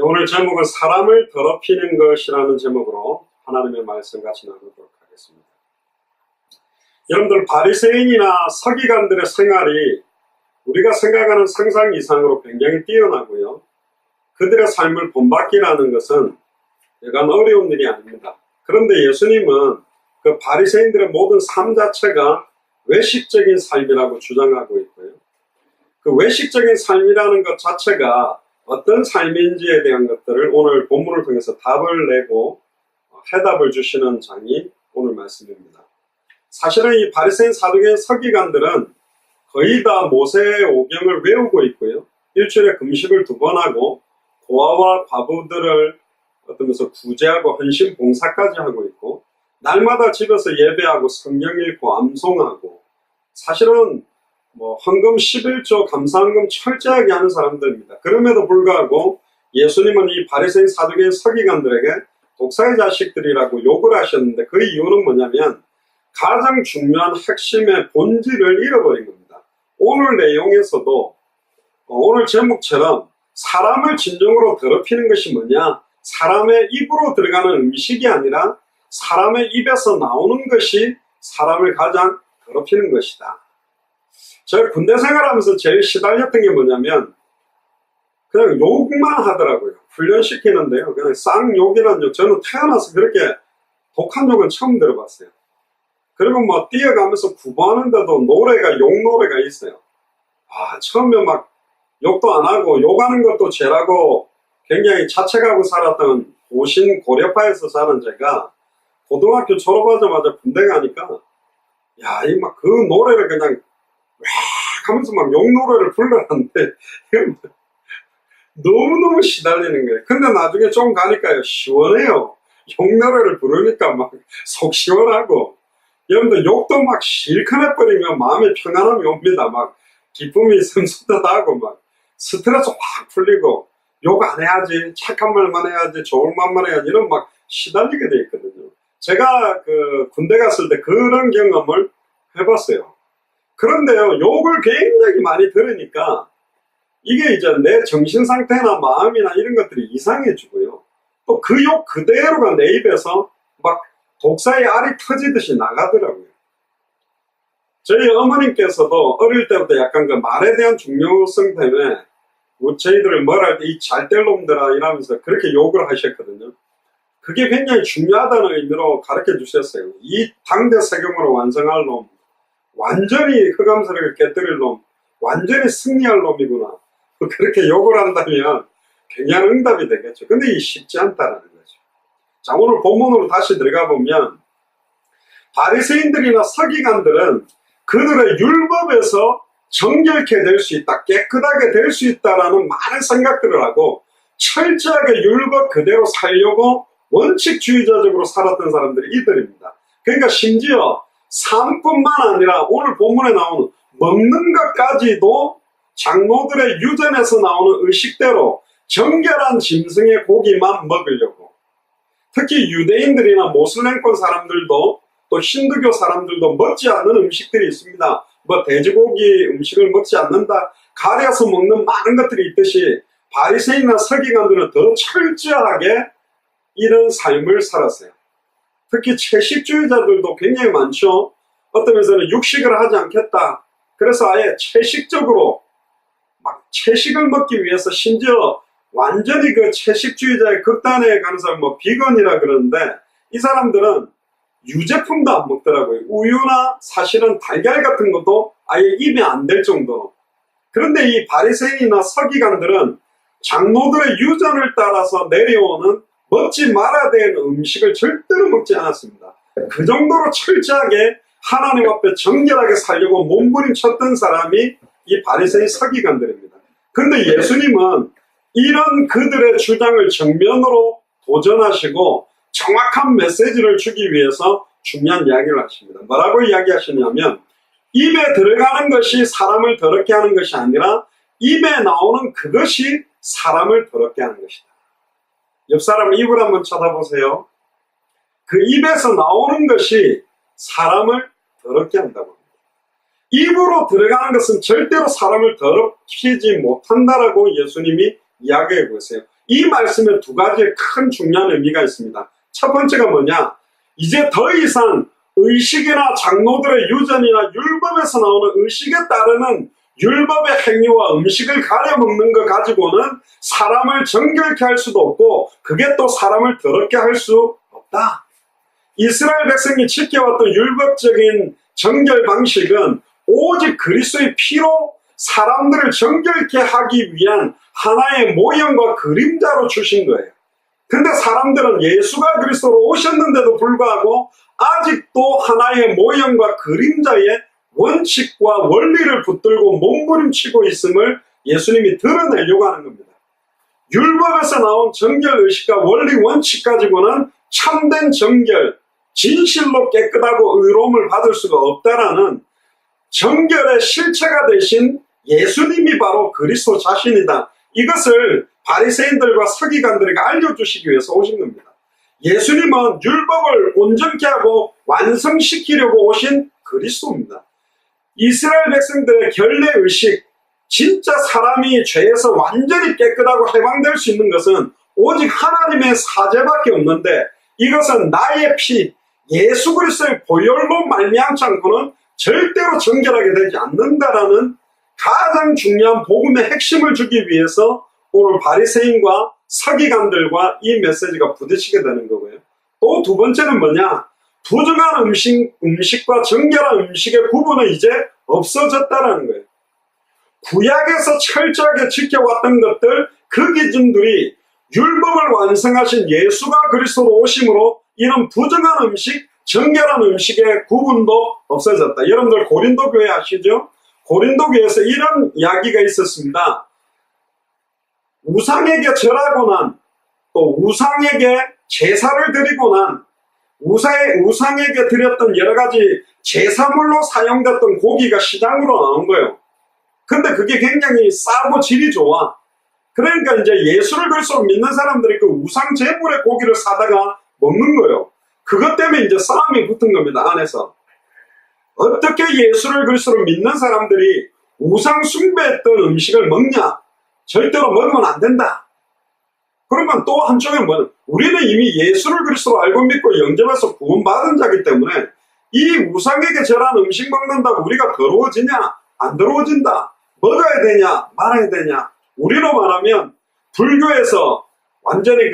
오늘 제목은 사람을 더럽히는 것이라는 제목으로 하나님의 말씀 같이 나누도록 하겠습니다. 여러분들, 바리새인이나 서기관들의 생활이 우리가 생각하는 상상 이상으로 굉장히 뛰어나고요. 그들의 삶을 본받기라는 것은 여간 어려운 일이 아닙니다. 그런데 예수님은 그 바리새인들의 모든 삶 자체가 외식적인 삶이라고 주장하고 있고요. 그 외식적인 삶이라는 것 자체가 어떤 삶인지에 대한 것들을 오늘 본문을 통해서 답을 내고 해답을 주시는 장이 오늘 말씀입니다. 사실은 이 바리새인, 사두개인, 서기관들은 거의 다 모세의 오경을 외우고 있고요. 일주일에 금식을 2번 하고 고아와 과부들을 어떠면서 구제하고 헌신 봉사까지 하고 있고, 날마다 집에서 예배하고 성경 읽고 암송하고, 사실은 헌금 11조 감사헌금 철저하게 하는 사람들입니다. 그럼에도 불구하고 예수님은 이 바리새인, 사두개인, 서기관들에게 독사의 자식들이라고 욕을 하셨는데, 그 이유는 뭐냐면 가장 중요한 핵심의 본질을 잃어버린 겁니다. 오늘 내용에서도 오늘 제목처럼 사람을 진정으로 더럽히는 것이 뭐냐, 사람의 입으로 들어가는 음식이 아니라 사람의 입에서 나오는 것이 사람을 가장 더럽히는 것이다. 제가 군대 생활하면서 제일 시달렸던 게 뭐냐면 그냥 욕만 하더라고요. 훈련시키는데요, 그냥 쌍욕이라는 욕. 저는 태어나서 그렇게 독한 욕은 처음 들어봤어요. 그리고 뛰어가면서 구보하는데도 노래가, 욕 노래가 있어요. 처음에 막 욕도 안 하고 욕하는 것도 죄라고 굉장히 자책하고 살았던 고신 고려파에서 자란 제가 고등학교 졸업하자마자 군대 가니까 그 노래를 그냥 하면서 막 욕 노래를 불러놨는데 너무너무 시달리는 거예요. 근데 나중에 좀 가니까요, 시원해요. 욕 노래를 부르니까 막 속 시원하고, 여러분들 욕도 막 실컷 해버리면 마음의 평안함이 옵니다. 막 기쁨이 슴슴하고 막 스트레스 확 풀리고, 욕 안 해야지, 착한 말만 해야지, 좋은 말만 해야지, 이런 막 시달리게 돼 있거든요. 제가 군대 갔을 때 그런 경험을 해봤어요. 그런데요, 욕을 굉장히 많이 들으니까 이게 이제 내 정신 상태나 마음이나 이런 것들이 이상해지고요. 또 그 욕 그대로가 내 입에서 막 독사의 알이 터지듯이 나가더라고요. 저희 어머님께서도 어릴 때부터 약간 그 말에 대한 중요성 때문에 저희들을 뭘 할 때 이 잘될 놈들아 이러면서 그렇게 욕을 하셨거든요. 그게 굉장히 중요하다는 의미로 가르쳐 주셨어요. 이 당대 세금으로 완성할 놈, 완전히 흑암스럽게 깨뜨릴 놈, 완전히 승리할 놈이구나. 그렇게 욕을 한다면 굉장한 응답이 되겠죠. 근데 이 쉽지 않다라는 거죠. 자, 오늘 본문으로 다시 들어가 보면 바리새인들이나 서기관들은 그들의 율법에서 정결케 될 수 있다, 깨끗하게 될 수 있다라는 많은 생각들을 하고 철저하게 율법 그대로 살려고 원칙주의자적으로 살았던 사람들이 이들입니다. 그러니까 심지어 삶뿐만 아니라 오늘 본문에 나오는 먹는 것까지도 장로들의 유전에서 나오는 의식대로 정결한 짐승의 고기만 먹으려고, 특히 유대인들이나 모슬렘권 사람들도 또 힌두교 사람들도 먹지 않는 음식들이 있습니다. 돼지고기 음식을 먹지 않는다, 가려서 먹는 많은 것들이 있듯이 바리새인이나 서기관들은 더 철저하게 이런 삶을 살았어요. 특히 채식주의자들도 굉장히 많죠. 어떤 면에서는 육식을 하지 않겠다, 그래서 아예 채식적으로 막 채식을 먹기 위해서 심지어 완전히 그 채식주의자의 극단에 가는 사람 비건이라 그러는데, 이 사람들은 유제품도 안 먹더라고요. 우유나 사실은 달걀 같은 것도 아예 입에 안 될 정도로. 그런데 이 바리새인이나 서기관들은 장로들의 유전을 따라서 내려오는 먹지 말아야 되는 음식을 절대로 먹지 않았습니다. 그 정도로 철저하게 하나님 앞에 정결하게 살려고 몸부림쳤던 사람이 이 바리새인, 서기관들입니다. 그런데 예수님은 이런 그들의 주장을 정면으로 도전하시고 정확한 메시지를 주기 위해서 중요한 이야기를 하십니다. 뭐라고 이야기하시냐면, 입에 들어가는 것이 사람을 더럽게 하는 것이 아니라 입에 나오는 그것이 사람을 더럽게 하는 것이다. 옆 사람 입을 한번 쳐다보세요. 그 입에서 나오는 것이 사람을 더럽게 한다고 합니다. 입으로 들어가는 것은 절대로 사람을 더럽히지 못한다라고 예수님이 이야기하고 있어요. 이 말씀에 두 가지의 큰 중요한 의미가 있습니다. 첫 번째가 뭐냐? 이제 더 이상 의식이나 장로들의 유전이나 율법에서 나오는 의식에 따르는 율법의 행위와 음식을 가려먹는 것 가지고는 사람을 정결케 할 수도 없고 그게 또 사람을 더럽게 할 수 없다. 이스라엘 백성이 지켜왔던 율법적인 정결 방식은 오직 그리스도의 피로 사람들을 정결케 하기 위한 하나의 모형과 그림자로 주신 거예요. 근데 사람들은 예수가 그리스도로 오셨는데도 불구하고 아직도 하나의 모형과 그림자의 원칙과 원리를 붙들고 몸부림치고 있음을 예수님이 드러내려고 하는 겁니다. 율법에서 나온 정결의식과 원리 원칙 가지고는 참된 정결, 진실로 깨끗하고 의로움을 받을 수가 없다라는 정결의 실체가 되신 예수님이 바로 그리스도 자신이다. 이것을 바리새인들과 서기관들에게 알려주시기 위해서 오신 겁니다. 예수님은 율법을 온전케 하고 완성시키려고 오신 그리스도입니다. 이스라엘 백성들의 결례의식, 진짜 사람이 죄에서 완전히 깨끗하고 해방될 수 있는 것은 오직 하나님의 사죄밖에 없는데 이것은 나의 피, 예수 그리스도의 보혈로 말미암지 않고는 절대로 정결하게 되지 않는다라는 가장 중요한 복음의 핵심을 주기 위해서 오늘 바리새인과 서기관들과 이 메시지가 부딪히게 되는 거고요. 또 두 번째는 뭐냐? 부정한 음식과 정결한 음식의 구분은 이제 없어졌다라는 거예요. 구약에서 철저하게 지켜왔던 것들, 그 기준들이 율법을 완성하신 예수가 그리스도로 오심으로 이런 부정한 음식, 정결한 음식의 구분도 없어졌다. 여러분들 고린도 교회 아시죠? 고린도 교회에서 이런 이야기가 있었습니다. 우상에게 절하고 난, 또 우상에게 제사를 드리고 난, 우상에게 드렸던 여러 가지 제사물로 사용됐던 고기가 시장으로 나온 거예요. 근데 그게 굉장히 싸고 질이 좋아. 그러니까 이제 예수를 그리스도로 믿는 사람들이 그 우상 제물의 고기를 사다가 먹는 거예요. 그것 때문에 이제 싸움이 붙은 겁니다, 안에서. 어떻게 예수를 그리스도로 믿는 사람들이 우상 숭배했던 음식을 먹냐? 절대로 먹으면 안 된다. 그러면 또 한쪽에 뭐는 우리는 이미 예수를 그리스도로 알고 믿고 영접해서 구원받은 자이기 때문에 이 우상에게 절한 음식 먹는다고 우리가 더러워지냐? 안 더러워진다. 먹어야 되냐? 말아야 되냐? 우리로 말하면 불교에서 완전히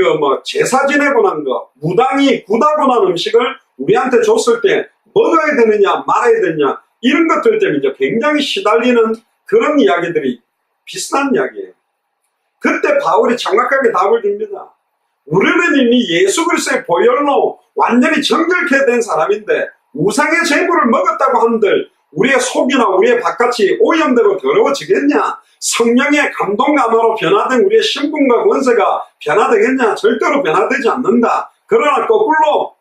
제사 지내고 난 거, 무당이 굳하고 난 음식을 우리한테 줬을 때 먹어야 되느냐, 말아야 되느냐, 이런 것들 때문에 이제 굉장히 시달리는 그런 이야기들이 비슷한 이야기예요. 그때 바울이 정확하게 답을 줍니다. 우리는 이미 예수 그리스도의 보혈로 완전히 정결케 된 사람인데 우상의 제물을 먹었다고 한들 우리의 속이나 우리의 바깥이 오염되고 더러워지겠냐? 성령의 감동 감화로 변화된 우리의 신분과 권세가 변화되겠냐? 절대로 변화되지 않는다. 그러나 거꾸로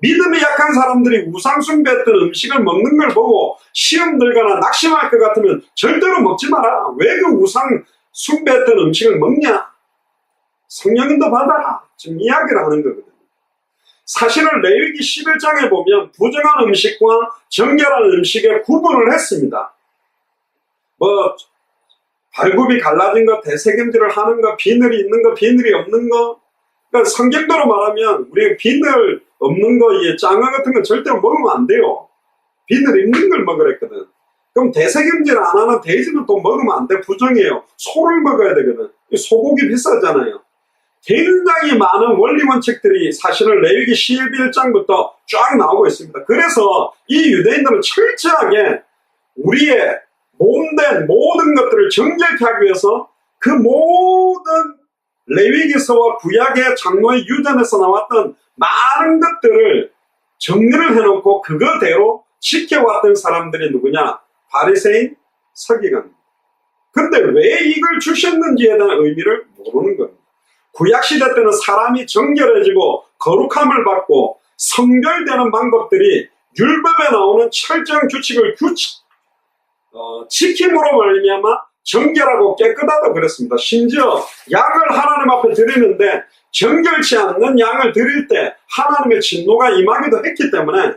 믿음이 약한 사람들이 우상 숭배했던 음식을 먹는 걸 보고 시험 들거나 낙심할 것 같으면 절대로 먹지 마라. 왜 그 우상 숭배했던 음식을 먹냐? 성령님도 받아라. 지금 이야기를 하는 거거든요. 사실은 레위기 11장에 보면 부정한 음식과 정결한 음식의 구분을 했습니다. 발굽이 갈라진 거, 대세김질을 하는 거, 비늘이 있는 거, 비늘이 없는 거. 그러니까 성경대로 말하면 우리 비늘 없는 거, 짱어 같은 건 절대로 먹으면 안 돼요. 비늘 있는 걸 먹으랬거든. 그럼 대세김질 안 하는 돼지는 또 먹으면 안 돼. 부정해요. 소를 먹어야 되거든. 소고기 비싸잖아요. 굉장히 많은 원리 원칙들이 사실은 레위기 11장부터 쫙 나오고 있습니다. 그래서 이 유대인들은 철저하게 우리의 몸된 모든 것들을 정결케 하기 위해서 그 모든 레위기서와 구약의 장로의 유전에서 나왔던 많은 것들을 정리를 해놓고 그거대로 지켜왔던 사람들이 누구냐? 바리새인, 서기관. 근데 왜 이걸 주셨는지에 대한 의미를 모르는 겁니다. 구약시대 때는 사람이 정결해지고 거룩함을 받고 성결되는 방법들이 율법에 나오는 철저한 규칙을 지킴으로 말미암아 정결하고 깨끗하다고 그랬습니다. 심지어 양을 하나님 앞에 드리는데 정결치 않는 양을 드릴 때 하나님의 진노가 임하기도 했기 때문에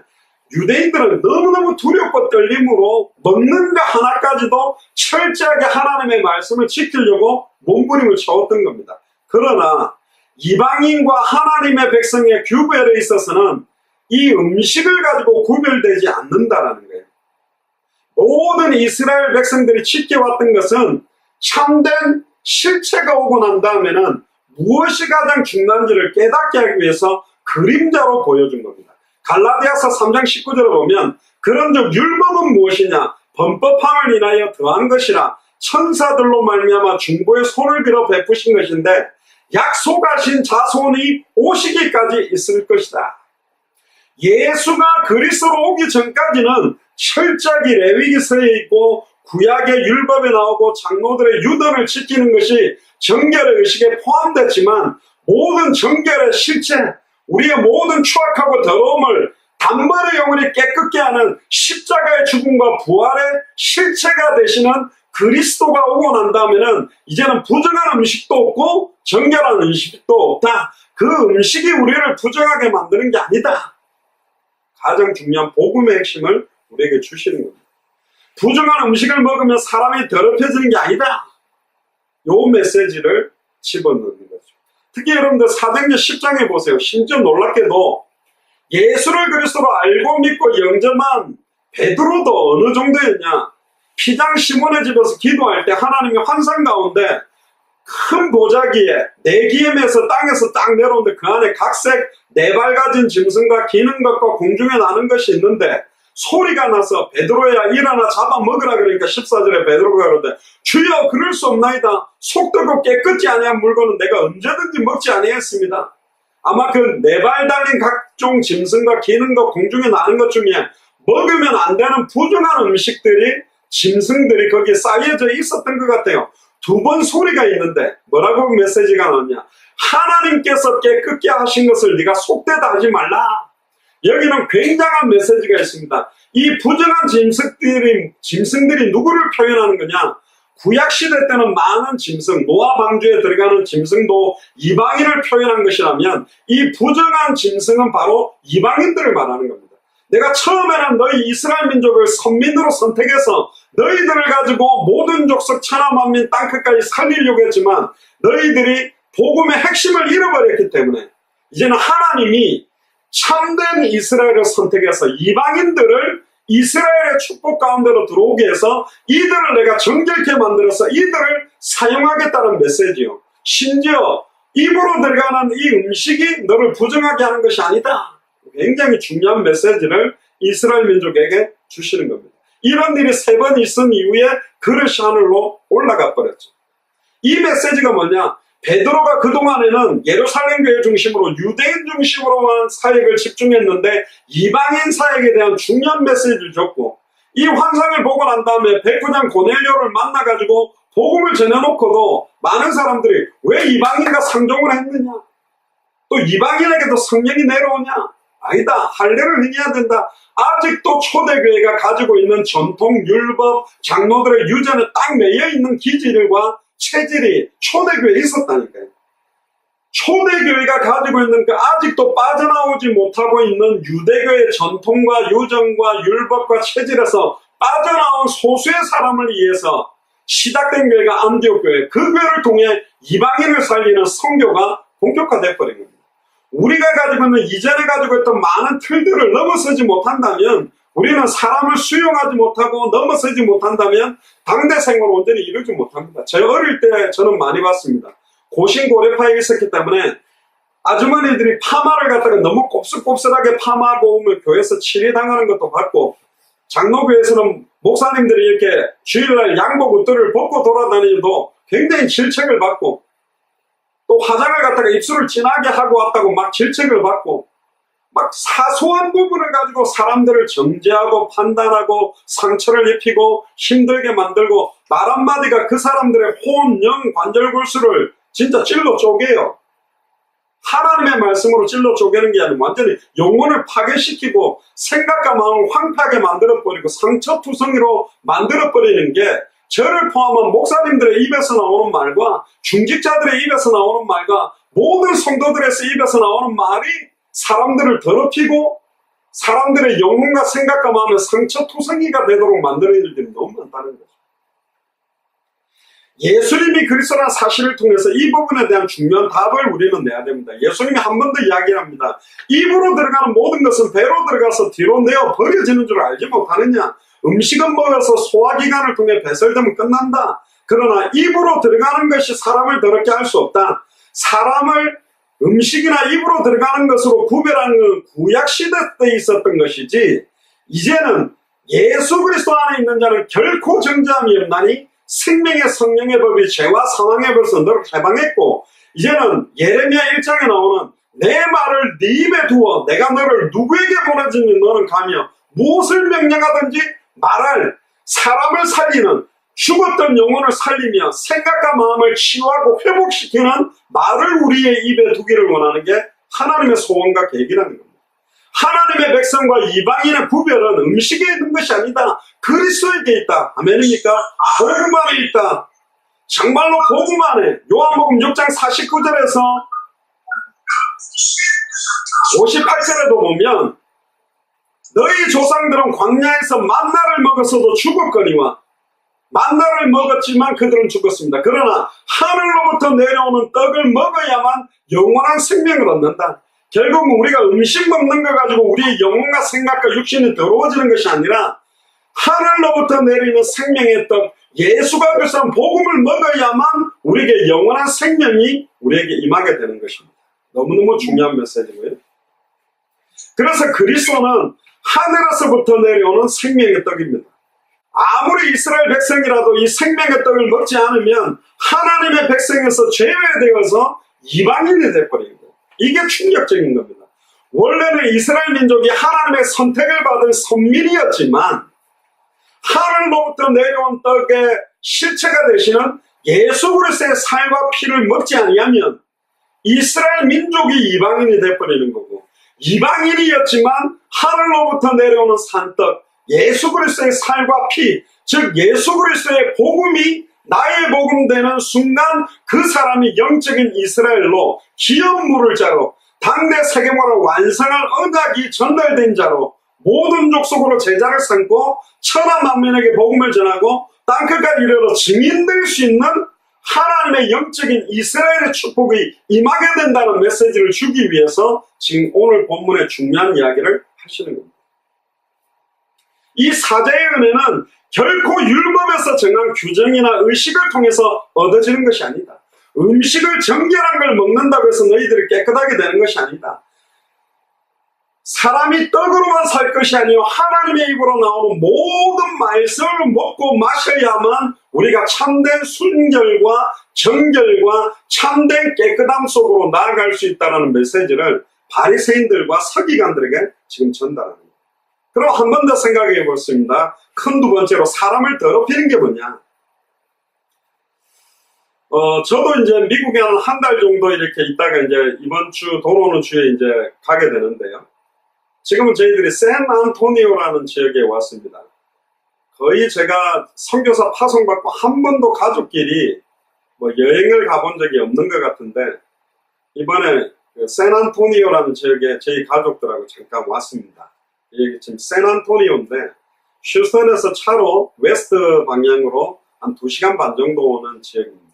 유대인들은 너무너무 두렵고 떨림으로 먹는 것 하나까지도 철저하게 하나님의 말씀을 지키려고 몸부림을 쳐왔던 겁니다. 그러나 이방인과 하나님의 백성의 구별에 있어서는 이 음식을 가지고 구별되지 않는다라는 거예요. 모든 이스라엘 백성들이 지켜왔던 것은 참된 실체가 오고 난 다음에는 무엇이 가장 중요한지를 깨닫게 하기 위해서 그림자로 보여준 겁니다. 갈라디아서 3장 19절을 보면 그런즉 율법은 무엇이냐? 범법함을 인하여 더한 것이라 천사들로 말미암아 중보의 손을 빌어 베푸신 것인데 약속하신 자손이 오시기까지 있을 것이다. 예수가 그리스도로 오기 전까지는 철저하게 레위기서에 있고 구약의 율법에 나오고 장로들의 유언을 지키는 것이 정결의 의식에 포함됐지만 모든 정결의 실체, 우리의 모든 추악하고 더러움을 단번에 영원히 깨끗게 하는 십자가의 죽음과 부활의 실체가 되시는 그리스도가 오고 난 다음에는 이제는 부정한 음식도 없고 정결한 음식도 없다. 그 음식이 우리를 부정하게 만드는 게 아니다. 가장 중요한 복음의 핵심을 우리에게 주시는 겁니다. 부정한 음식을 먹으면 사람이 더럽혀지는 게 아니다. 요 메시지를 집어넣는 거죠. 특히 여러분들 사도행전 10장에 보세요. 심지어 놀랍게도 예수를 그리스도로 알고 믿고 영접한 베드로도 어느 정도였냐? 피장 시몬의 집에서 기도할 때 하나님의 환상 가운데 큰 보자기에 네기엠에서 땅에서 딱 내려오는데 그 안에 각색 네발 가진 짐승과 기는 것과 공중에 나는 것이 있는데 소리가 나서 베드로야 일어나 잡아먹으라. 그러니까 14절에 베드로가 그러는데 주여 그럴 수 없나이다. 속되고 깨끗지 아니한 물건은 내가 언제든지 먹지 아니했습니다. 아마 그 네발 달린 각종 짐승과 기는 것 공중에 나는 것 중에 먹으면 안 되는 부정한 음식들이 짐승들이 거기에 쌓여져 있었던 것 같아요. 두 번 소리가 있는데 뭐라고 메시지가 나오냐? 하나님께서 깨끗게 하신 것을 네가 속되다 하지 말라. 여기는 굉장한 메시지가 있습니다. 이 부정한 짐승들이 누구를 표현하는 거냐? 구약시대 때는 많은 짐승, 노아 방주에 들어가는 짐승도 이방인을 표현한 것이라면 이 부정한 짐승은 바로 이방인들을 말하는 겁니다. 내가 처음에는 너희 이스라엘 민족을 선민으로 선택해서 너희들을 가지고 모든 족속 천하 만민 땅끝까지 살리려고 했지만 너희들이 복음의 핵심을 잃어버렸기 때문에 이제는 하나님이 참된 이스라엘을 선택해서 이방인들을 이스라엘의 축복 가운데로 들어오게 해서 이들을 내가 정결케 만들어서 이들을 사용하겠다는 메시지요. 심지어 입으로 들어가는 이 음식이 너를 부정하게 하는 것이 아니다. 굉장히 중요한 메시지를 이스라엘 민족에게 주시는 겁니다. 이런 일이 3번 있은 이후에 그릇이 하늘로 올라가 버렸죠. 이 메시지가 뭐냐? 베드로가 그동안에는 예루살렘 교회 중심으로 유대인 중심으로만 사역을 집중했는데 이방인 사역에 대한 중요한 메시지를 줬고 이 환상을 보고 난 다음에 백부장 고넬료를 만나가지고 복음을 전해놓고도 많은 사람들이 왜 이방인과 상종을 했느냐? 또 이방인에게도 성령이 내려오냐? 아니다. 할례를 행해야 된다. 아직도 초대교회가 가지고 있는 전통 율법, 장로들의 유전에 딱 매여있는 기질과 체질이 초대교회에 있었다니까요. 초대교회가 가지고 있는 그 아직도 빠져나오지 못하고 있는 유대교의 전통과 유전과 율법과 체질에서 빠져나온 소수의 사람을 위해서 시작된 교회가 안디옥 교회, 그 교회를 통해 이방인을 살리는 선교가 본격화돼 버린 겁니다. 우리가 가지고 있는 이전에 가지고 있던 많은 틀들을 넘어서지 못한다면 우리는 사람을 수용하지 못하고 넘어서지 못한다면 당대 생활을 온전히 이루지 못합니다. 제가 어릴 때 저는 많이 봤습니다. 고신고래파에 있었기 때문에 아주머니들이 파마를 갖다가 너무 곱슬곱슬하게 파마하고 오면 교회에서 치리당하는 것도 봤고 장로교회에서는 목사님들이 이렇게 주일날 양복 옷들을 벗고 돌아다니도 굉장히 질책을 받고 또 화장을 갖다가 입술을 진하게 하고 왔다고 막 질책을 받고 막 사소한 부분을 가지고 사람들을 정죄하고 판단하고 상처를 입히고 힘들게 만들고 말 한마디가 그 사람들의 혼, 영, 관절골수를 진짜 찔러 쪼개요. 하나님의 말씀으로 찔러 쪼개는 게 아니라 완전히 영혼을 파괴시키고 생각과 마음을 황폐하게 만들어버리고 상처투성이로 만들어버리는 게 저를 포함한 목사님들의 입에서 나오는 말과 중직자들의 입에서 나오는 말과 모든 성도들의 입에서 나오는 말이 사람들을 더럽히고 사람들의 영혼과 생각과 마음의 상처투성이가 되도록 만드는 일들이 너무 많다는 거죠. 예수님이 그리스도라는 사실을 통해서 이 부분에 대한 중요한 답을 우리는 내야 됩니다. 예수님이 한 번 더 이야기를 합니다. 입으로 들어가는 모든 것은 배로 들어가서 뒤로 내어 버려지는 줄 알지 못하느냐. 음식은 먹어서 소화기관을 통해 배설되면 끝난다. 그러나 입으로 들어가는 것이 사람을 더럽게 할 수 없다. 사람을 음식이나 입으로 들어가는 것으로 구별하는 건 구약시대 때 있었던 것이지, 이제는 예수 그리스도 안에 있는 자는 결코 정죄함이 없나니 생명의 성령의 법이 죄와 사망의 벌써 너를 해방했고, 이제는 예레미야 1장에 나오는 내 말을 네 입에 두어 내가 너를 누구에게 보내주니 너는 가며 무엇을 명령하든지 말할, 사람을 살리는, 죽었던 영혼을 살리며 생각과 마음을 치유하고 회복시키는 말을 우리의 입에 두기를 원하는 게 하나님의 소원과 계획이라는 겁니다. 하나님의 백성과 이방인의 구별은 음식에 있는 것이 아니다. 그리스도에게 있다. 아멘입니까? 복음 안에 있다. 정말로 복음 안에. 요한복음 6장 49절에서 58절에도 보면 너희 조상들은 광야에서 만나를 먹었어도 죽었거니와 만나를 먹었지만 그들은 죽었습니다. 그러나 하늘로부터 내려오는 떡을 먹어야만 영원한 생명을 얻는다. 결국은 우리가 음식 먹는 거 가지고 우리의 영혼과 생각과 육신이 더러워지는 것이 아니라 하늘로부터 내리는 생명의 떡, 예수가 그리스도한 복음을 먹어야만 우리에게 영원한 생명이 우리에게 임하게 되는 것입니다. 너무너무 중요한 메시지고요. 그래서 그리스도는 하늘에서부터 내려오는 생명의 떡입니다. 아무리 이스라엘 백성이라도 이 생명의 떡을 먹지 않으면 하나님의 백성에서 제외되어서 이방인이 되어버린 거예요. 이게 충격적인 겁니다. 원래는 이스라엘 민족이 하나님의 선택을 받은 선민이었지만 하늘로부터 내려온 떡의 실체가 되시는 예수 그리스도의 살과 피를 먹지 아니하면 이스라엘 민족이 이방인이 되어버리는 거고, 이방인이었지만 하늘로부터 내려오는 산떡, 예수 그리스도의 살과 피, 즉 예수 그리스도의 복음이 나의 복음 되는 순간 그 사람이 영적인 이스라엘로 기업 물을 자로 당대 세계문화를 완성할 언약이 전달된 자로 모든 족속으로 제자를 삼고 천하 만민에게 복음을 전하고 땅끝까지 이르러 증인될 수 있는 하나님의 영적인 이스라엘의 축복이 임하게 된다는 메시지를 주기 위해서 지금 오늘 본문의 중요한 이야기를 하시는 겁니다. 이 사제의 은혜는 결코 율법에서 정한 규정이나 의식을 통해서 얻어지는 것이 아니다. 음식을 정결한 걸 먹는다고 해서 너희들이 깨끗하게 되는 것이 아니다. 사람이 떡으로만 살 것이 아니요 하나님의 입으로 나오는 모든 말씀을 먹고 마셔야만 우리가 참된 순결과 정결과 참된 깨끗함 속으로 나아갈 수 있다는 메시지를 바리새인들과 서기관들에게 지금 전달합니다. 그럼 한 번 더 생각해 보겠습니다. 큰 두 번째로 사람을 더럽히는 게 뭐냐? 저도 이제 미국에 한 달 정도 이렇게 있다가 이제 이번 주 돌아오는 주에 이제 가게 되는데요. 지금은 저희들이 샌안토니오라는 지역에 왔습니다. 거의 제가 선교사 파송받고 한 번도 가족끼리 뭐 여행을 가본 적이 없는 것 같은데 이번에 그 샌안토니오라는 지역에 저희 가족들하고 잠깐 왔습니다. 여기 지금 샌안토니오인데 휴스턴에서 차로 웨스트 방향으로 한 2시간 반 정도 오는 지역입니다.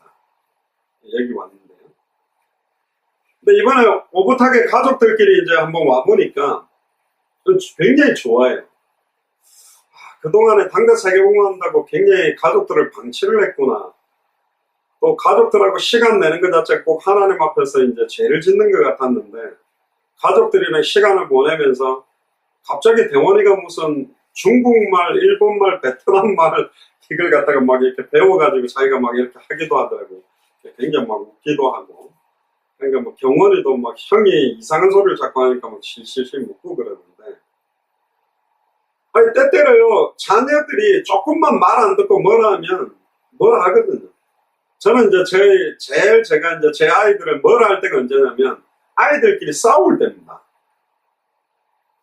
여기 왔는데요. 근데 이번에 오붓하게 가족들끼리 이제 한번 와보니까 굉장히 좋아요. 그동안에 당대 세계복음한다고 굉장히 가족들을 방치를 했구나. 또 가족들하고 시간 내는 것 자체 꼭 하나님 앞에서 이제 죄를 짓는 것 같았는데 가족들이랑 시간을 보내면서 갑자기 대원이가 무슨 중국말, 일본말, 베트남말 이걸 갖다가 막 이렇게 배워가지고 자기가 막 이렇게 하기도 하더라고요. 굉장히 막 웃기도 하고. 그러니까 뭐 경원이도 막 형이 이상한 소리를 자꾸 하니까 막 실실실 묻고 그러는데. 아니, 때때로요, 자녀들이 조금만 말 안 듣고 뭐라 하면 뭐라 하거든요. 저는 이제 제일 제가 이제 제 아이들을 뭐라 할 때가 언제냐면 아이들끼리 싸울 때입니다.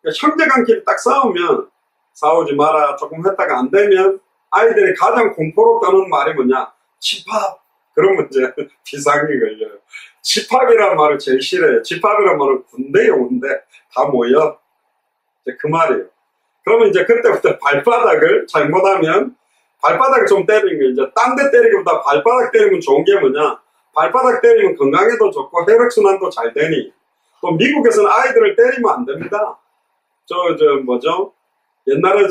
그러니까 형제간끼리 딱 싸우면 싸우지 마라 조금 했다가 안 되면 아이들이 가장 공포로 떠는 말이 뭐냐? 집합. 그러면 이제 비상이 걸려요. 집합이란 말을 제일 싫어해요. 집합이란 말은 군대에 온대. 다 모여. 이제 그 말이에요. 그러면 이제 그때부터 발바닥을 잘못하면 발바닥 좀 때리는 게 이제 딴 데 때리기보다 발바닥 때리면 좋은 게 뭐냐? 발바닥 때리면 건강에도 좋고 혈액순환도 잘 되니. 또 미국에서는 아이들을 때리면 안 됩니다. 뭐죠? 옛날에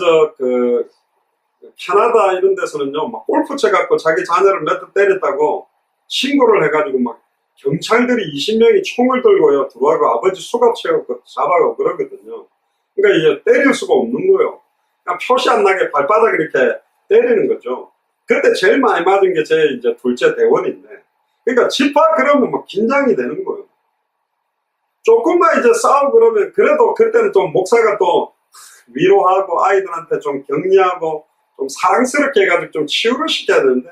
캐나다 이런 데서는요, 막 골프 쳐갖고 자기 자녀를 몇 대 때렸다고 신고를 해가지고 막 경찰들이 20명이 총을 들고요, 들어와고 아버지 수갑 채워갖고 잡아가고 그러거든요. 그러니까 이제 때릴 수가 없는 거예요. 그냥 표시 안 나게 발바닥 이렇게 때리는 거죠. 그때 제일 많이 맞은 게 제 이제 둘째 대원인데, 그러니까 집합 그러면 막 긴장이 되는 거예요. 조금만 이제 싸우고 그러면 그래도 그때는 좀 목사가 또 위로하고 아이들한테 좀 격려하고 좀 사랑스럽게 해가지고 좀 치유를 시켜야 되는데,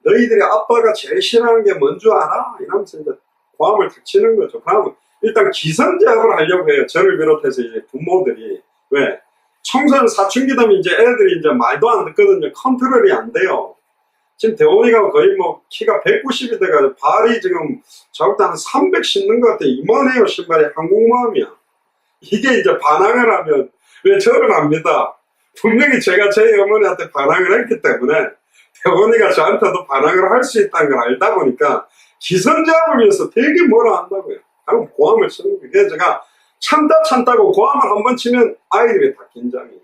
너희들이 아빠가 제일 싫어하는 게 뭔 줄 알아? 이러면서 이제 고함을 탁 치는 거죠. 그러면 일단 기선제압을 하려고 해요. 저를 비롯해서 이제 부모들이. 왜? 청소년 사춘기 되면 이제 애들이 이제 말도 안 듣거든요. 컨트롤이 안 돼요. 지금 대원이가 거의 뭐 키가 190이 돼가지고 발이 지금 저볼 때 한 300 신는 것 같아요. 이만해요. 신발이 한국마음이야. 이게 이제 반항을 하면 왜 저를 압니다. 분명히 제가 제 어머니한테 반항을 했기 때문에 대원이가 저한테도 반항을 할 수 있다는 걸 알다 보니까 기선제압을 위해서 되게 뭐라 한다고요. 그럼 고함을 치는 거예요. 그래서 제가 참다고 고함을 한번 치면 아이들이 다 긴장해요.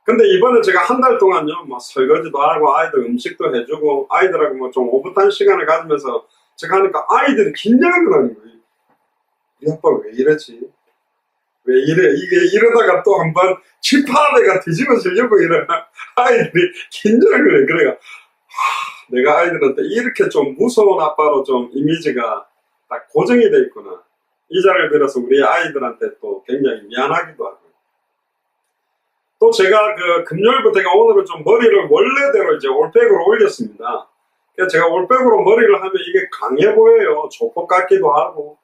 근데 이번에 제가 한 달 동안요, 뭐 설거지도 하고 아이들 음식도 해주고 아이들하고 뭐 좀 오붓한 시간을 가지면서 제가 하니까 아이들이 긴장을 하는 거예요. 우리 아빠 왜 이러지? 왜 이래? 이게 이러다가 또 한번 집합회가 뒤집어지려고 이러나 아이들이 긴장을 해. 그래가 내가 아이들한테 이렇게 좀 무서운 아빠로 좀 이미지가 딱 고정이 돼 있구나. 이 자리를 빌어서 우리 아이들한테 또 굉장히 미안하기도 하고. 또 제가 금요일부터 오늘은 좀 머리를 원래대로 이제 올백으로 올렸습니다. 그래서 제가 올백으로 머리를 하면 이게 강해 보여요. 조폭 같기도 하고.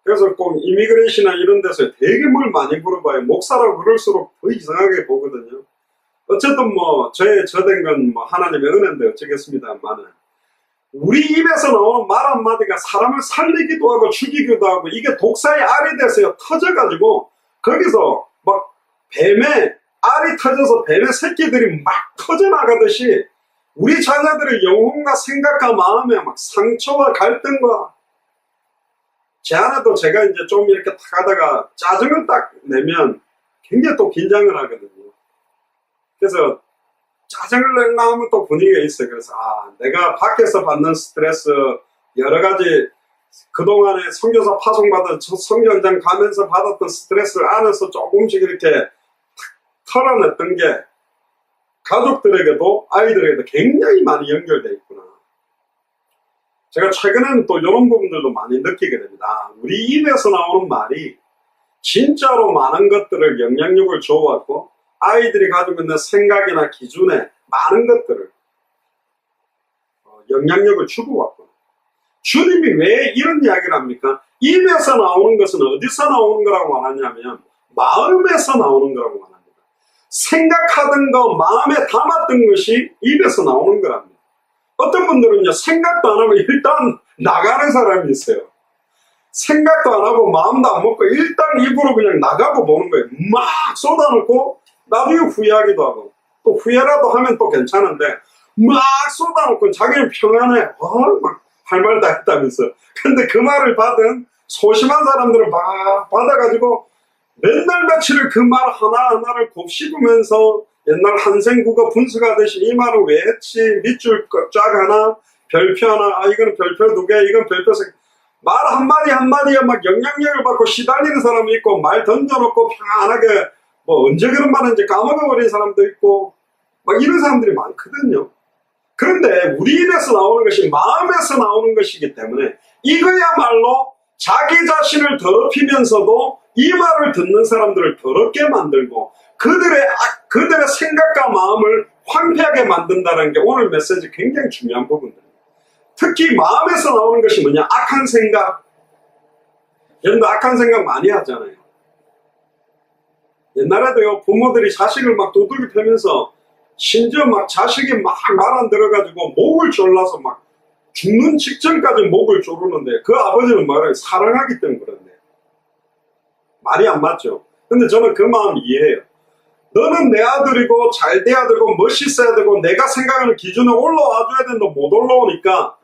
그래서 꼭 이미그레이션이나 이런 데서 되게 뭘 많이 물어봐요. 목사라고 그럴수록 더 이상하게 보거든요. 어쨌든 뭐 저된 건 뭐 하나님의 은혜인데 어쩌겠습니다만은 우리 입에서 나오는 말 한마디가 사람을 살리기도 하고 죽이기도 하고 이게 독사의 알이 돼서요 터져가지고 거기서 막 뱀의 알이 터져서 뱀의 새끼들이 막 터져나가듯이 우리 자녀들의 영혼과 생각과 마음에 막 상처와 갈등과 제 안에도 제가 이제 좀 이렇게 탁 하다가 짜증을 딱 내면 굉장히 또 긴장을 하거든요. 그래서 짜증을 낸다 하면 또 분위기가 있어요. 그래서 내가 밖에서 받는 스트레스 여러 가지 그동안에 선교사 파송받은 성경장 가면서 받았던 스트레스를 안에서 조금씩 이렇게 털어냈던 게 가족들에게도 아이들에게도 굉장히 많이 연결되어 있구나. 제가 최근에는 또 이런 부분들도 많이 느끼게 됩니다. 우리 입에서 나오는 말이 진짜로 많은 것들을 영향력을 줘왔고 아이들이 가지고 있는 생각이나 기준에 많은 것들을 영향력을 주고 왔구나. 주님이 왜 이런 이야기를 합니까? 입에서 나오는 것은 어디서 나오는 거라고 말하냐면 마음에서 나오는 거라고 말합니다. 생각하던 거 마음에 담았던 것이 입에서 나오는 거랍니다. 어떤 분들은요 생각도 안 하고 일단 나가는 사람이 있어요. 생각도 안 하고 마음도 안 먹고 일단 입으로 그냥 나가고 보는 거예요. 막 쏟아놓고 나중에 후회하기도 하고 또 후회라도 하면 또 괜찮은데 막 쏟아놓고 자기는 평안해 막 할 말 다 했다면서. 근데 그 말을 받은 소심한 사람들은 막 받아가지고 맨날 며칠을 그 말 하나하나를 곱씹으면서 옛날 한생국어 분석하듯이 이 말을 왜 했지? 밑줄 쫙 하나, 별표 하나, 이거는 별표 2개, 이건 별표 3개. 말 한마디 한마디에 막 영향력을 받고 시달리는 사람이 있고, 말 던져놓고 편안하게, 뭐 언제 그런 말 했는지 까먹어버린 사람도 있고, 막 이런 사람들이 많거든요. 그런데 우리 입에서 나오는 것이 마음에서 나오는 것이기 때문에 이거야말로 자기 자신을 더럽히면서도 이 말을 듣는 사람들을 더럽게 만들고 그들의 생각과 마음을 황폐하게 만든다는 게 오늘 메시지 굉장히 중요한 부분들입니다. 특히 마음에서 나오는 것이 뭐냐? 악한 생각. 여러분들 악한 생각 많이 하잖아요. 옛날에도요 부모들이 자식을 막 두들겨 패면서 심지어 막 자식이 막 말 안 들어가지고 목을 졸라서 막 죽는 직전까지 목을 조르는데 그 아버지는 말을 사랑하기 때문에 그런데 말이 안 맞죠. 근데 저는 그 마음 이해해요. 너는 내 아들이고 잘 돼야 되고 멋있어야 되고 내가 생각하는 기준에 올라와줘야 되는데 못 올라오니까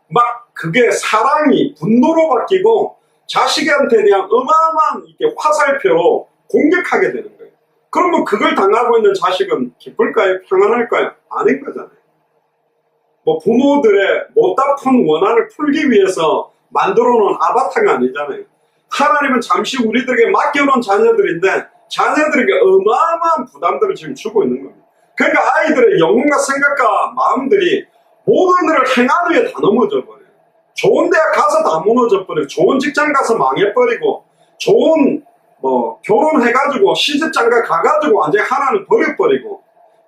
막 그게 사랑이 분노로 바뀌고 자식한테 대한 어마어마한 이렇게 화살표로 공격하게 되는 거예요. 그러면 그걸 당하고 있는 자식은 기쁠까요? 평안할까요? 아닌 거잖아요. 뭐 부모들의 못다 푼 원한을 풀기 위해서 만들어 놓은 아바타가 아니잖아요. 하나님은 잠시 우리들에게 맡겨놓은 자녀들인데 자녀들에게 어마어마한 부담들을 지금 주고 있는 겁니다. 그러니까 아이들의 영혼과 생각과 마음들이 모든 일을 행한 후에 다 넘어져 버려요. 좋은 대학 가서 다 무너져 버리고 좋은 직장 가서 망해버리고 좋은 결혼해가지고 시집장가 가가지고 완전히 하나는 버려버리고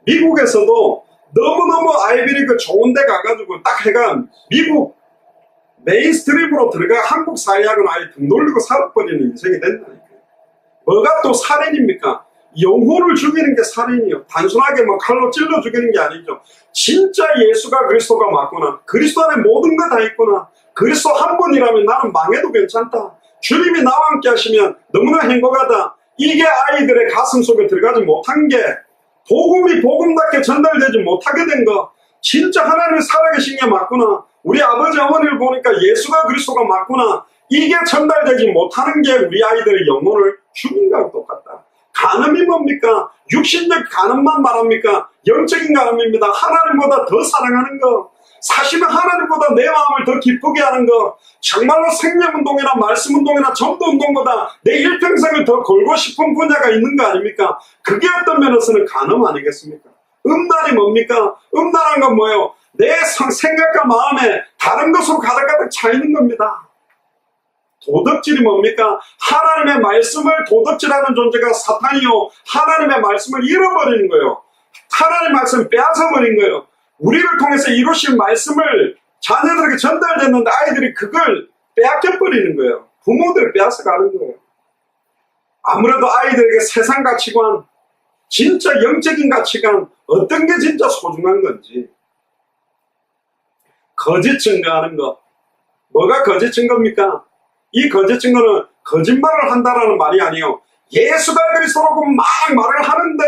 미국에서도 너무너무 아이비리그 좋은 데 가가지고 딱 해가 미국 메인스트림으로 들어가 한국 사회하고는 아예 등 돌리고 살아버리는 인생이 된다니까요. 뭐가 또 살인입니까? 영혼을 죽이는 게 살인이요. 단순하게 칼로 찔러 죽이는 게 아니죠. 진짜 예수가 그리스도가 맞구나. 그리스도 안에 모든 거 다 있구나. 그리스도 한 분이라면 나는 망해도 괜찮다. 주님이 나와 함께 하시면 너무나 행복하다. 이게 아이들의 가슴 속에 들어가지 못한 게 복음이 복음답게 전달되지 못하게 된 거. 진짜 하나님이 살아계신 게 맞구나. 우리 아버지 어머니를 보니까 예수가 그리스도가 맞구나. 이게 전달되지 못하는 게 우리 아이들의 영혼을 죽인 거하고 똑같다. 간음이 뭡니까? 육신적 간음만 말합니까? 영적인 간음입니다. 하나님보다 더 사랑하는 거. 사실은 하나님보다 내 마음을 더 기쁘게 하는 거. 정말로 생명운동이나 말씀운동이나 전도운동보다 내 일평생을 더 걸고 싶은 분야가 있는 거 아닙니까? 그게 어떤 면에서는 간음 아니겠습니까? 음란이 뭡니까? 음란한 건 뭐예요? 내 생각과 마음에 다른 것으로 가득가득 차 있는 겁니다. 도덕질이 뭡니까? 하나님의 말씀을 도덕질하는 존재가 사탄이요. 하나님의 말씀을 잃어버리는 거예요. 하나님의 말씀을 빼앗아버린 거예요. 우리를 통해서 이루신 말씀을 자녀들에게 전달됐는데 아이들이 그걸 빼앗겨버리는 거예요. 부모들을 빼앗아가는 거예요. 아무래도 아이들에게 세상 가치관, 진짜 영적인 가치관, 어떤 게 진짜 소중한 건지. 거짓 증거하는 것. 뭐가 거짓 증거입니까? 이 거짓 증거는 거짓말을 한다라는 말이 아니에요. 예수가 그리스도라고 막 말을 하는데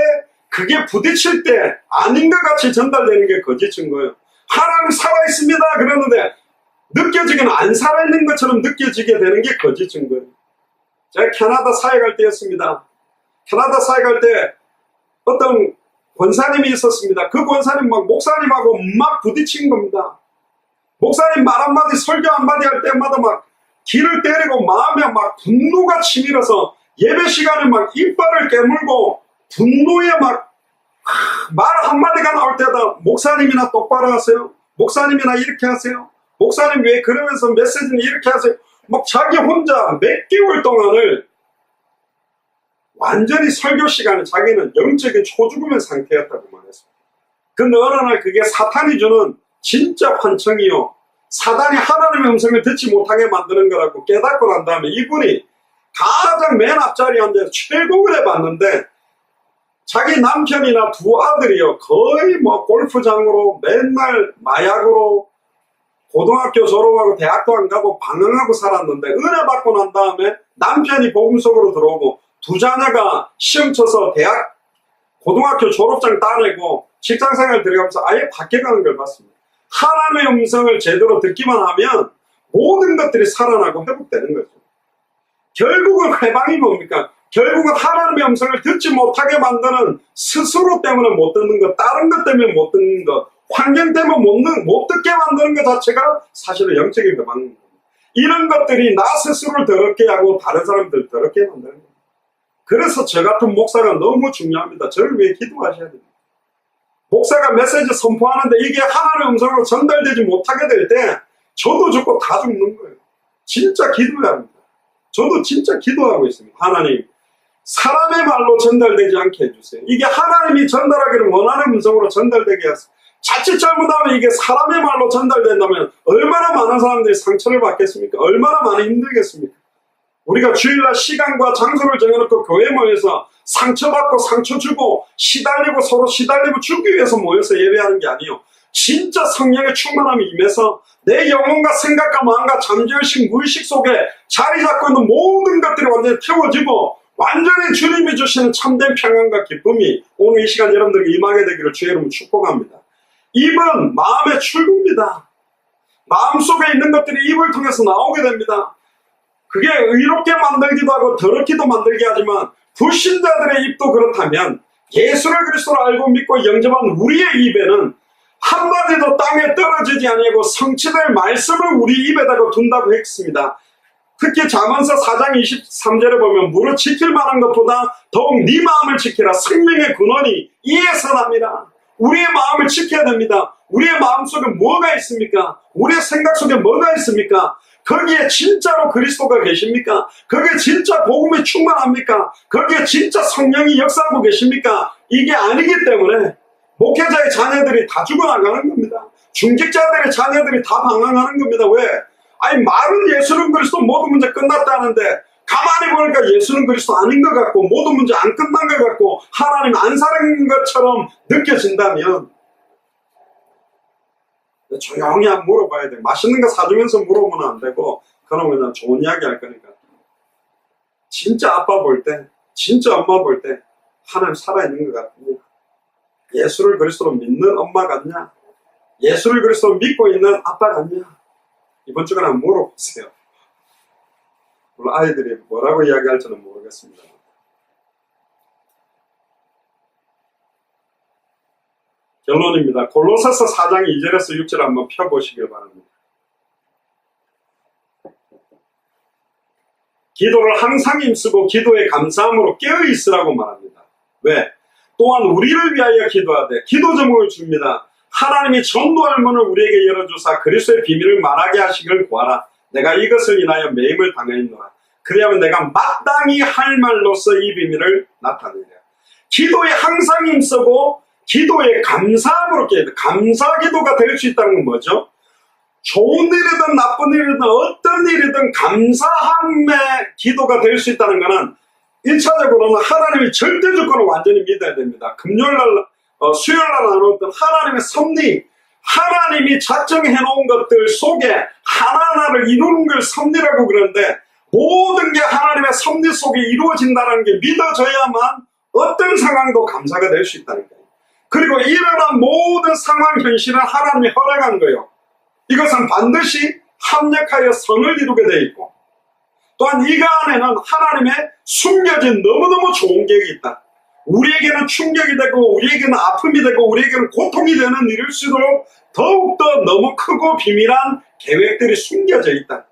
그게 부딪힐 때 아닌 것 같이 전달되는 게 거짓 증거예요. 하나님 살아있습니다 그러는데 느껴지기는 안 살아있는 것처럼 느껴지게 되는 게 거짓 증거예요. 제가 캐나다 사회 갈 때였습니다. 캐나다 사회 갈 때 어떤 권사님이 있었습니다. 그 권사님 목사님하고 막 부딪힌 겁니다. 목사님 말 한마디 설교 한마디 할 때마다 막 귀를 때리고 마음에 막 분노가 치밀어서 예배 시간에 막 이빨을 깨물고 분노에 막 말 한마디가 나올 때다 목사님이나 똑바로 하세요. 목사님이나 이렇게 하세요. 목사님 왜 그러면서 메시지는 이렇게 하세요. 막 자기 혼자 몇 개월 동안을 완전히 설교 시간에 자기는 영적인 초죽음의 상태였다고 말했습니다. 근데 어느 날 그게 사탄이 주는 진짜 환청이요. 사단이 하나님의 음성을 듣지 못하게 만드는 거라고 깨닫고 난 다음에 이분이 가장 맨 앞자리에 앉아서 최고를 해봤는데 자기 남편이나 두 아들이요 거의 골프장으로 맨날 마약으로 고등학교 졸업하고 대학도 안 가고 방황하고 살았는데 은혜 받고 난 다음에 남편이 복음 속으로 들어오고 두 자녀가 시험 쳐서 대학 고등학교 졸업장 따내고 직장생활 들어가면서 아예 바뀌어가는 걸 봤습니다. 하나님의 음성을 제대로 듣기만 하면 모든 것들이 살아나고 회복되는 거죠. 결국은 회방이 뭡니까? 결국은 하나님의 음성을 듣지 못하게 만드는 스스로 때문에 못 듣는 것, 다른 것 때문에 못 듣는 것, 환경 때문에 못 듣게 만드는 것 자체가 사실은 영적인 회방입니다. 이런 것들이 나 스스로를 더럽게 하고 다른 사람들 더럽게 만드는 거예요. 그래서 저 같은 목사가 너무 중요합니다. 저를 위해 기도하셔야 됩니다. 목사가 메시지 선포하는데 이게 하나님의 음성으로 전달되지 못하게 될 때 저도 죽고 다 죽는 거예요. 진짜 기도해야 합니다. 저도 진짜 기도하고 있습니다. 하나님, 사람의 말로 전달되지 않게 해주세요. 이게 하나님이 전달하기를 원하는 음성으로 전달되게 하세요. 자칫 잘못하면 이게 사람의 말로 전달된다면 얼마나 많은 사람들이 상처를 받겠습니까? 얼마나 많이 힘들겠습니까? 우리가 주일날 시간과 장소를 정해놓고 교회 모여서 상처받고 상처 주고 시달리고 서로 시달리고 죽기 위해서 모여서 예배하는 게 아니에요. 진짜 성령의 충만함이 임해서 내 영혼과 생각과 마음과 잠재의식 무의식 속에 자리 잡고 있는 모든 것들이 완전히 태워지고 완전히 주님이 주시는 참된 평안과 기쁨이 오늘 이 시간 여러분들에게 임하게 되기를 주의 이름으로 축복합니다. 입은 마음의 출구입니다. 마음속에 있는 것들이 입을 통해서 나오게 됩니다. 그게 의롭게 만들기도 하고 더럽기도 만들게 하지만 불신자들의 입도 그렇다면 예수를 그리스도로 알고 믿고 영접한 우리의 입에는 한마디도 땅에 떨어지지 아니하고 성취될 말씀을 우리 입에다가 둔다고 했습니다. 특히 잠언서 4장 23절에 보면 무릇 지킬 만한 것보다 더욱 네 마음을 지키라. 생명의 근원이 이에서 납니다. 우리의 마음을 지켜야 됩니다. 우리의 마음 속에 뭐가 있습니까? 우리의 생각 속에 뭐가 있습니까? 거기에 진짜로 그리스도가 계십니까? 거기에 진짜 복음이 충만합니까? 거기에 진짜 성령이 역사하고 계십니까? 이게 아니기 때문에 목회자의 자녀들이 다 죽어나가는 겁니다. 중직자들의 자녀들이 다 방황하는 겁니다. 왜? 아니 말은 예수는 그리스도 모든 문제 끝났다는데 가만히 보니까 예수는 그리스도 아닌 것 같고 모든 문제 안 끝난 것 같고 하나님 안 사랑인 것처럼 느껴진다면 조용히 한번 물어봐야 돼. 맛있는 거 사주면서 물어보면 안 되고 그러면 그냥 좋은 이야기 할 거니까. 진짜 아빠 볼 때, 진짜 엄마 볼 때 하나님 살아있는 것 같냐? 예수를 그리스도로 믿는 엄마 같냐? 예수를 그리스도로 믿고 있는 아빠 같냐? 이번 주간 한번 물어보세요. 물론 아이들이 뭐라고 이야기할지는 모르겠습니다. 결론입니다. 골로새서 4장 2절에서 6절 한번 펴보시길 바랍니다. 기도를 항상 힘쓰고 기도에 감사함으로 깨어있으라고 말합니다. 왜? 또한 우리를 위하여 기도하되 기도 제목을 줍니다. 하나님이 전도할 문을 우리에게 열어주사 그리스도의 비밀을 말하게 하시길 구하라. 내가 이것을 인하여 매임을 당하였노라. 그리하면 내가 마땅히 할 말로서 이 비밀을 나타내리라. 기도에 항상 힘쓰고 기도에 감사함으로 기도해. 감사 기도가 될 수 있다는 건 뭐죠? 좋은 일이든 나쁜 일이든 어떤 일이든 감사함의 기도가 될 수 있다는 것은 1차적으로는 하나님의 절대 주권을 완전히 믿어야 됩니다. 금요일날 수요일날 나눴던 하나님의 섭리, 하나님이 작정해 놓은 것들 속에 하나하나를 이루는 걸 섭리라고 그러는데 모든 게 하나님의 섭리 속에 이루어진다는 게 믿어져야만 어떤 상황도 감사가 될 수 있다는 거예요. 그리고 일어난 모든 상황 현실은 하나님이 허락한 거예요. 이것은 반드시 합력하여 선을 이루게 되어 있고 또한 이가 안에는 하나님의 숨겨진 너무너무 좋은 계획이 있다. 우리에게는 충격이 되고 우리에게는 아픔이 되고 우리에게는 고통이 되는 일일수록 더욱더 너무 크고 비밀한 계획들이 숨겨져 있다.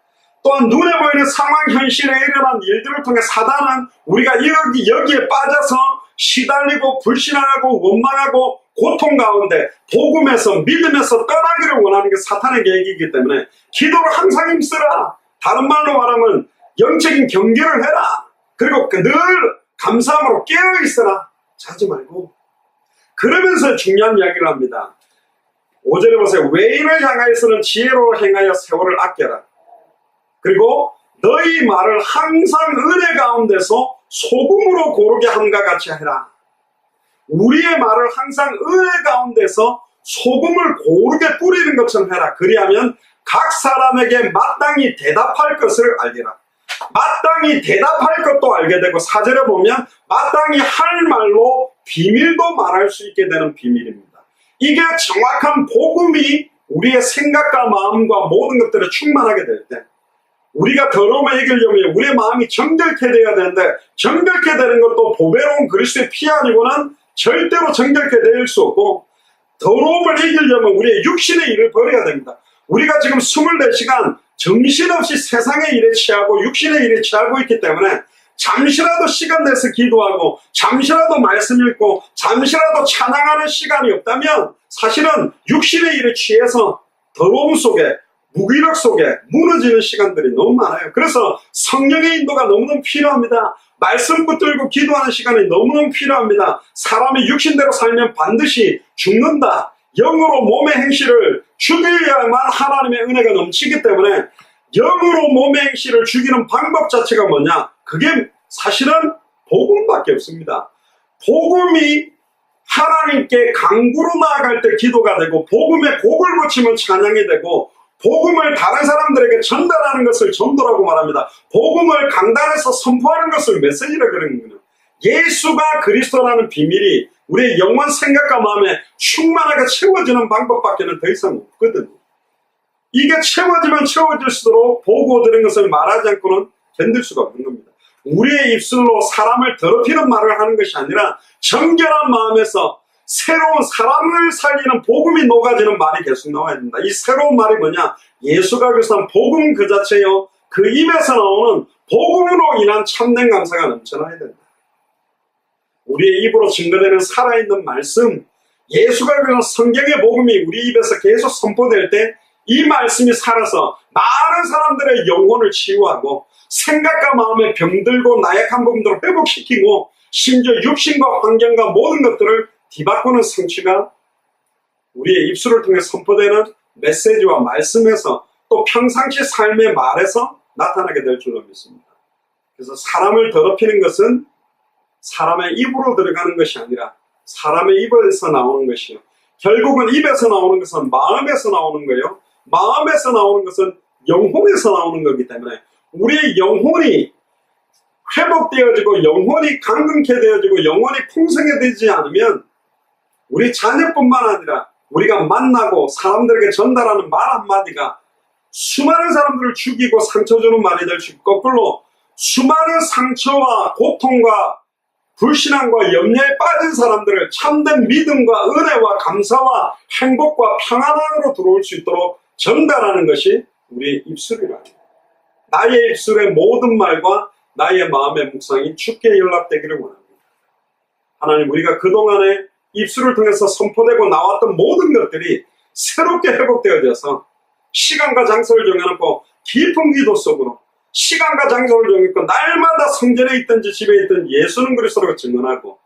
또한 눈에 보이는 상황 현실에 일어난 일들을 통해 사단은 우리가 여기에 빠져서 시달리고 불신하고 원망하고 고통 가운데 복음에서 믿음에서 떠나기를 원하는 게 사탄의 계획이기 때문에 기도를 항상 힘쓰라. 다른 말로 말하면 영적인 경계를 해라. 그리고 늘 감사함으로 깨어있어라. 자지 말고. 그러면서 중요한 이야기를 합니다. 5절에 보세요. 외인을 향하여서는 지혜로 행하여 세월을 아껴라. 그리고 너희 말을 항상 은혜 가운데서 소금으로 고르게 함과 같이 해라. 우리의 말을 항상 은혜 가운데서 소금을 고르게 뿌리는 것처럼 해라. 그리하면 각 사람에게 마땅히 대답할 것을 알리라. 마땅히 대답할 것도 알게 되고 4절에 보면 마땅히 할 말로 비밀도 말할 수 있게 되는 비밀입니다. 이게 정확한 복음이 우리의 생각과 마음과 모든 것들을 충만하게 될 때 우리가 더러움을 이기려면 우리의 마음이 정결케 되어야 되는데 정결케 되는 것도 보배로운 그리스도의 피 아니고는 절대로 정결케 될 수 없고 더러움을 이기려면 우리의 육신의 일을 버려야 됩니다. 우리가 지금 24시간 정신없이 세상의 일에 취하고 육신의 일에 취하고 있기 때문에 잠시라도 시간 내서 기도하고 잠시라도 말씀 읽고 잠시라도 찬양하는 시간이 없다면 사실은 육신의 일에 취해서 더러움 속에 무기력 속에 무너지는 시간들이 너무 많아요. 그래서 성령의 인도가 너무너무 필요합니다. 말씀 붙들고 기도하는 시간이 너무너무 필요합니다. 사람이 육신대로 살면 반드시 죽는다. 영으로 몸의 행실을 죽여야만 하나님의 은혜가 넘치기 때문에 영으로 몸의 행실을 죽이는 방법 자체가 뭐냐? 그게 사실은 복음밖에 없습니다. 복음이 하나님께 강구로 나아갈 때 기도가 되고 복음에 곡을 붙이면 찬양이 되고 복음을 다른 사람들에게 전달하는 것을 전도라고 말합니다. 복음을 강단에서 선포하는 것을 메시지라고 그러는 거예요. 예수가 그리스도라는 비밀이 우리의 영원 생각과 마음에 충만하게 채워지는 방법밖에 더 이상 없거든요. 이게 채워지면 채워질수록 보고 들은 것을 말하지 않고는 견딜 수가 없는 겁니다. 우리의 입술로 사람을 더럽히는 말을 하는 것이 아니라 정결한 마음에서 새로운 사람을 살리는 복음이 녹아지는 말이 계속 나와야 됩니다. 이 새로운 말이 뭐냐? 예수가 그리스도는 복음 그 자체요. 그 입에서 나오는 복음으로 인한 참된 감사가 넘쳐나야 된다. 우리의 입으로 증거되는 살아있는 말씀, 예수가 그리스도 성경의 복음이 우리 입에서 계속 선포될 때 이 말씀이 살아서 많은 사람들의 영혼을 치유하고 생각과 마음에 병들고 나약한 부분들을 회복시키고 심지어 육신과 환경과 모든 것들을 뒤바꾸는 성취가 우리의 입술을 통해 선포되는 메시지와 말씀에서 또 평상시 삶의 말에서 나타나게 될 줄로 믿습니다. 그래서 사람을 더럽히는 것은 사람의 입으로 들어가는 것이 아니라 사람의 입에서 나오는 것이요. 결국은 입에서 나오는 것은 마음에서 나오는 거예요. 마음에서 나오는 것은 영혼에서 나오는 거기 때문에 우리의 영혼이 회복되어지고 영혼이 강건케 되어지고 영혼이 풍성해지지 않으면 우리 자녀뿐만 아니라 우리가 만나고 사람들에게 전달하는 말 한마디가 수많은 사람들을 죽이고 상처 주는 말이 될 수 있고 거꾸로 수많은 상처와 고통과 불신앙과 염려에 빠진 사람들을 참된 믿음과 은혜와 감사와 행복과 평안 안으로 들어올 수 있도록 전달하는 것이 우리의 입술이라. 나의 입술의 모든 말과 나의 마음의 묵상이 주께 연락되기를 원합니다. 하나님, 우리가 그동안에 입술을 통해서 선포되고 나왔던 모든 것들이 새롭게 회복되어져서 시간과 장소를 정해놓고 깊은 기도 속으로 시간과 장소를 정해놓고 날마다 성전에 있든지 집에 있든지 예수는 그리스도라고 증언하고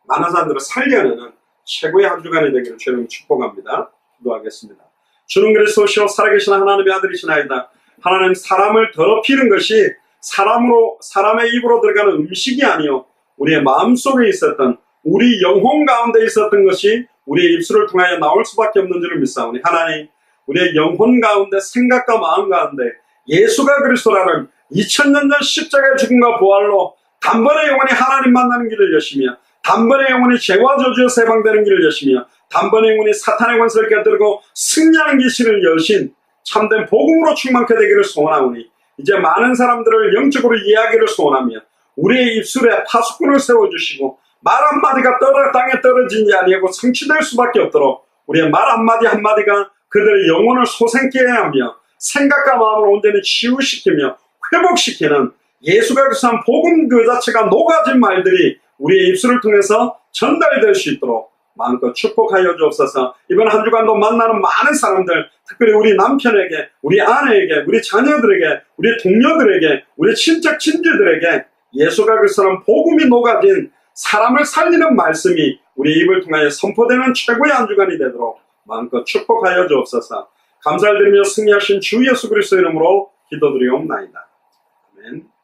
많은 사람들을 살려내는 최고의 한 주간이 되기를 주님 축복합니다. 기도하겠습니다. 주는 그리스도시요 살아계신 하나님의 아들이시나이다. 하나님, 사람을 더럽히는 것이 사람의 입으로 들어가는 음식이 아니요 우리의 마음속에 있었던 우리 영혼 가운데 있었던 것이 우리의 입술을 통하여 나올 수밖에 없는 줄을 믿사오니 하나님, 우리의 영혼 가운데 생각과 마음 가운데 예수가 그리스도라는 2000년 전 십자가의 죽음과 부활로 단번에 영원히 하나님 만나는 길을 여시며 단번에 영원히 죄와 저주에서 해방되는 길을 여시며 단번에 영원히 사탄의 권세를 깨뜨리고 승리하는 길을 여신 참된 복음으로 충만케 되기를 소원하오니 이제 많은 사람들을 영적으로 이해하기를 소원하며 우리의 입술에 파수꾼을 세워주시고 말 한마디가 땅에 떨어지지 아니하고 성취될 수밖에 없도록 우리의 말 한마디 한마디가 그들의 영혼을 소생케 하며 생각과 마음을 온전히 치유시키며 회복시키는 예수가 그리스도한 복음 그 자체가 녹아진 말들이 우리의 입술을 통해서 전달될 수 있도록 마음껏 축복하여 주옵소서. 이번 한 주간도 만나는 많은 사람들, 특별히 우리 남편에게, 우리 아내에게, 우리 자녀들에게, 우리 동료들에게, 우리 친척 친지들에게 예수가 그리스도는 복음이 녹아진 사람을 살리는 말씀이 우리 입을 통하여 선포되는 최고의 한 주간이 되도록 마음껏 축복하여 주옵소서. 감사를 드리며 승리하신 주 예수 그리스도 이름으로 기도드리옵나이다. 아멘.